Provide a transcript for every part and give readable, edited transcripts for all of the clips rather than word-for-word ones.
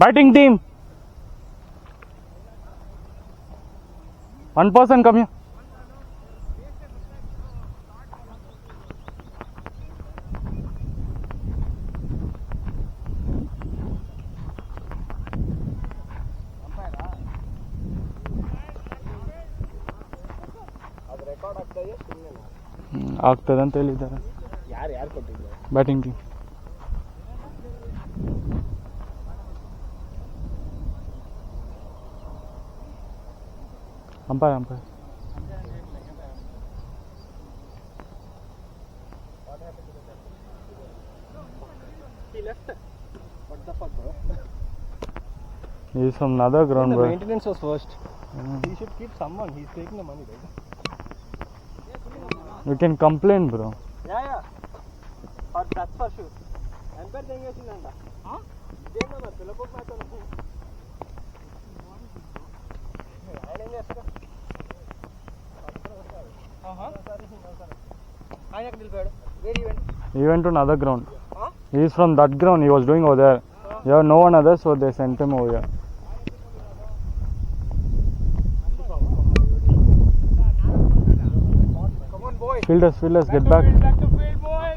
Batting team. One person come here. ಆಗ್ತದೆ ಅಂತ ಹೇಳಿದ್ದಾರೆ. ಯಾರು ಕೊಟ್ಟಿದ್ದಾರೆ? Batting team. Umpire He left. What the fuck, bro? He is from another ground, bro. The maintenance was first. He should keep someone. He's taking the money, right? You can complain, bro. Yeah. That's for sure. Empire thing is in anda. Huh? Dena na telapok match ana. Ayenge aska. Ayaak nilbadu. Where he went? He went to another ground. Huh? He is from that ground. He was doing over there. You have no one other, so they sent him over here. Come on, boy. Fielders, get back. Back to field, boy.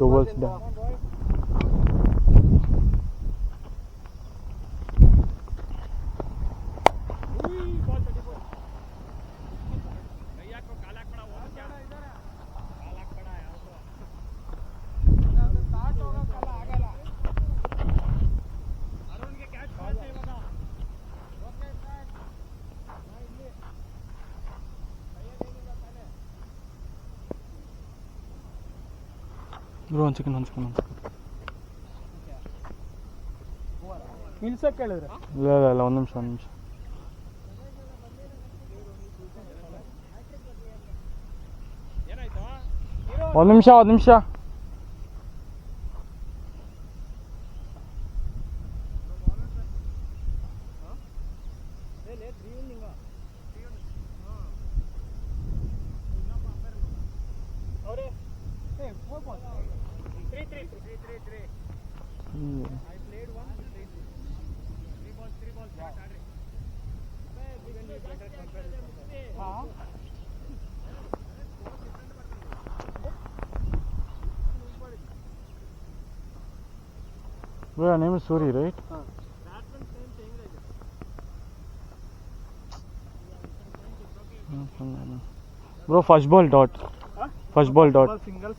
Two balls down. Bro, one second. ನಿಲ್ಸಕ್ಕೆ ಹೇಳಿದ್ರೆ ಇಲ್ಲ ಒಂದು ನಿಮಿಷ ಒಂದು ನಿಮಿಷ Bro, your name is Suri, right? Bro, first ball dot. First ball dot. Single,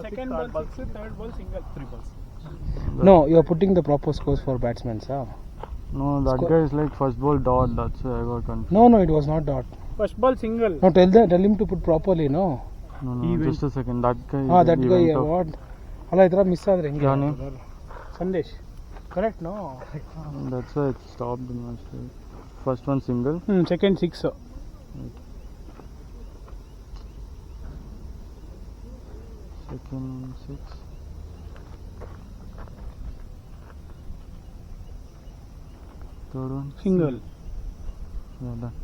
second ball 6, third ball single, 3 balls. No, you are putting the proper scores for batsmen, sir. No, that guy is like first ball dot. That's why I got confused. No, it was not dot. First ball single. No, tell him to put properly, no. No, just a second. That guy. That guy, what? ಅಲ್ಲ ಇದರ miss ಆದ್ರೆ ಹೆಂಗೆ? Your name? Sandesh. Correct, no? That's why it stopped the match. First one single. Second 6. Second 6. Third one. Single. Yeah, done.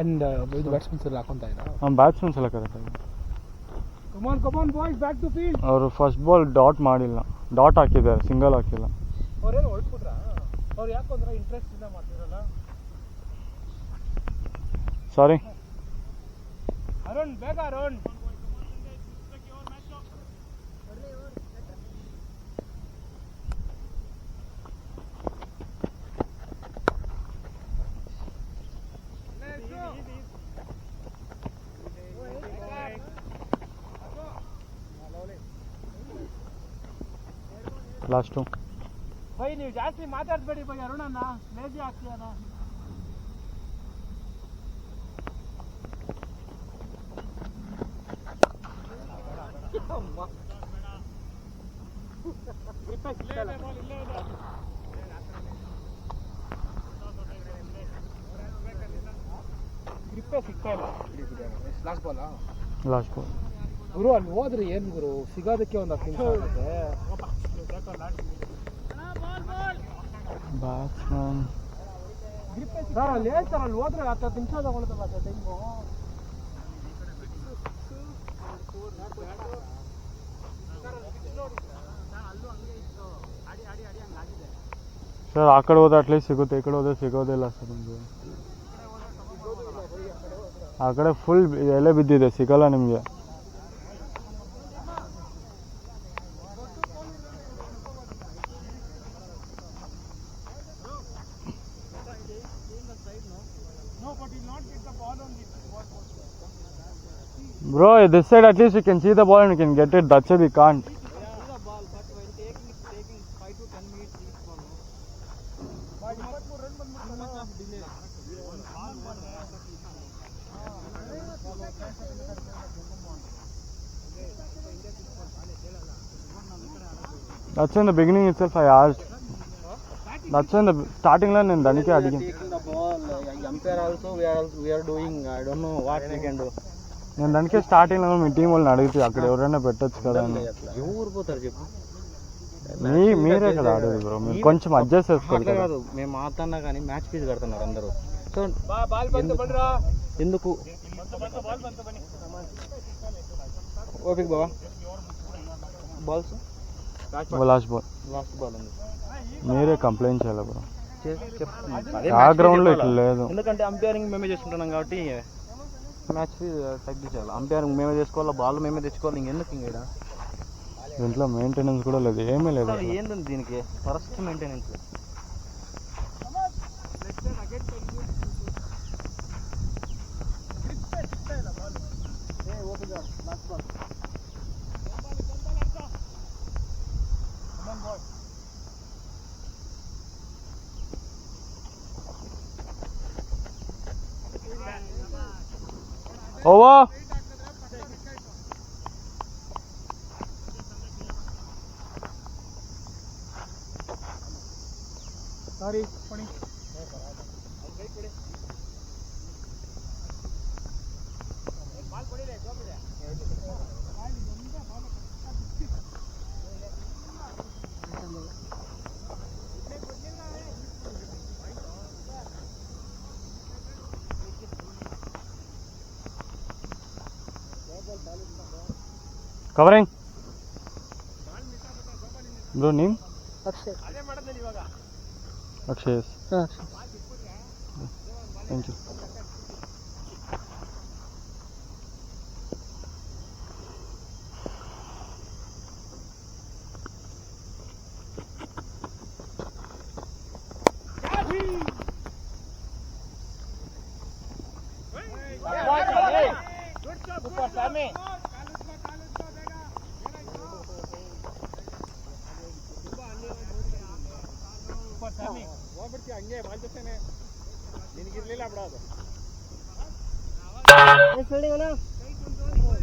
And ಇದು batsmen ಎಲ್ಲ ಹಾಕೊಂತ ಇದ್ದಾರೆ. Batsmen ಎಲ್ಲ correct ಆಗಿದೆ. Come on boys, back to field. ಅವರು first ball dot ಮಾಡಿಲ್ಲ, dot ಹಾಕಿದ್ದಾರೆ, single ಹಾಕಿಲ್ಲ. ಅವ್ರೇನು ಹೊಡ್ಬಿಟ್ರ? ಅವ್ರು ಯಾಕೊಂದ್ರೆ ಇಂಟ್ರೆಸ್ಟ್ ಇಂದ ಮಾಡ್ತಿರಲ್ಲ. ಸಾರಿ. ಅರುಣ್ ಬೇಗ ಅರುಣ್. ಲಾಸ್ಟು. ಬೈ ನೀವು ಜಾಸ್ತಿ ಮಾತಾಡ್ಬೇಡಿ ಬೈ ಅರುಣಣ್ಣ, ಲೇಜಿ ಆಗ್ತೀಯಣ್ಣ. ಗ್ರಿಪ್ಪೇ ಸಿಗ್ತಾ ಇಲ್ಲ. ಲಾಸ್ಟ್ ಬಾಲ್ ಗುರು ಅಲ್ಲಿ ಹೋದ್ರೆ ಏನು ಗುರು ಸಿಗೋದಕ್ಕೆ ಒಂದು 10 ನಿಮಿಷ ಆಗುತ್ತೆ. Batsman. ಸರ್ ಅಲ್ಲಿ ಸರ್ ಅಲ್ಲಿ ಹೋದ್ರೆ 10 ನಿಮಿಷ ತಗೊಳ್ತಲ್ಲ ಸರ್ ಟೈಮು. ಸರ್ ಆ ಕಡೆ ಹೋದ್ರೆ ಅಟ್ಲೀಸ್ಟ್ ಸಿಗುತ್ತೆ, ಈ ಕಡೆ ಹೋದ್ರೆ ಸಿಗೋದಿಲ್ಲ ಸರ್ ನಿಮಗೆ. ಆ ಕಡೆ ಫುಲ್ ಎಲೆ ಬಿದ್ದಿದೆ, ಸಿಗಲ್ಲ ನಿಮಗೆ. Bro, this side at least you can see the ball and you can get it. That side we can't. That's in the beginning itself I asked. That's in the starting line and Danike adigin. Taking the ball, umpire also we are doing. I don't know what we can do. నేను దానికే స్టార్టింగ్లో మీ team వాళ్ళని అడిగితే అక్కడ ఎవరైనా పెట్టచ్చు కదా అని. ఎవరు పోతారు చెప్పు, మీరే కదా ఆడేది బ్రో, మీరు కొంచెం అడ్జస్ట్ చేసుకోవాలి కదా. కాదు మేము మాట్లాడినా కానీ మ్యాచ్ ఫీజు కడుతున్నారు అందరూ. సో ఎందుకు ఓపిక బాబా బాల్స్ లాస్ట్ బాల్ ఉంది. మీరే కంప్లైంట్ చేయాలి బ్రో. ఆ గ్రౌండ్లో ఇట్లా లేదు, ఎందుకంటే అంపైరింగ్ మేమే చేసుకుంటున్నాం కాబట్టి మ్యాచ్ ఫీజు తగ్గించాలి. అంపైరింగ్ మేమే చేసుకోవాలి, బాల్ మేమే తెచ్చుకోవాలి. ఇంకెందుకు ఇంకా దీంట్లో మెయింటెనెన్స్ కూడా లేదు, ఏమీ లేదు. ఏంటండి దీనికి first maintenance. Over. Sorry, funny. Covering. Bro, name? Akshay. Akshay. Thank you. Super Sammy. ಹೋಗ್ಬಿಡ್ತೀವಿ ಹಂಗೆ ಮಾಡ್ತೇನೆ, ನಿನಗಿರ್ಲಿಲ್ಲ ಬಿಡೋದು.